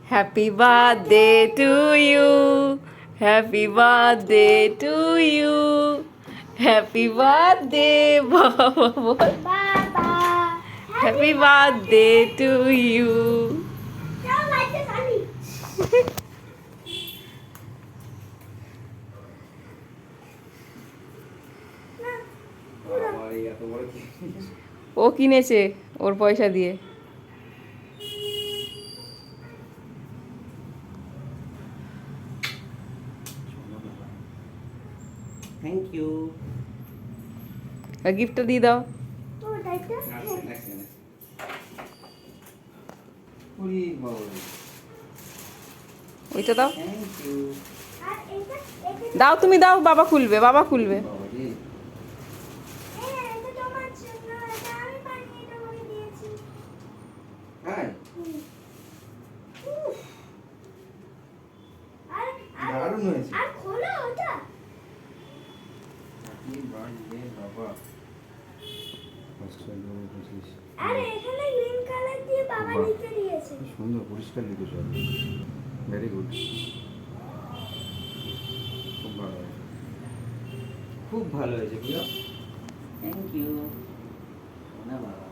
Happy birthday to you. Happy birthday to you. Happy birthday, Baba. Baba. Happy birthday to you. চল লাইটটা জ্বালি। না, আমার এই এত বড় কি ও কিনেছে ওর পয়সা দিয়ে। থ্যাংক ইউ গিফটটা দিয়ে দাও। ও লাইটটা। ওরে বাবা ওইটা দাও। থ্যাংক ইউ আর এটা দাও তুমি দাও, বাবা খুলবে, বাবা খুলবে। বাবা রে এটা তোমার জন্য, এটা আমি বানিয়ে তোমাকে দিয়েছি। হ্যাঁ উফ। আর দারুণ হয়েছে আর খোলো ওটা। হ্যাপি বার্থডে বাবা অস্ট্রেলিয়া 25 আর এখানে গ্রিন কালার দিয়ে বাবা বাহ। লিখে দিয়েছে। সুন্দর পরিষ্কার লিখেছো ভেরি গুড খুব ভালো হয়েছে খুব ভালো হয়েছে প্রিয় থ্যাংক ইউ না বাবা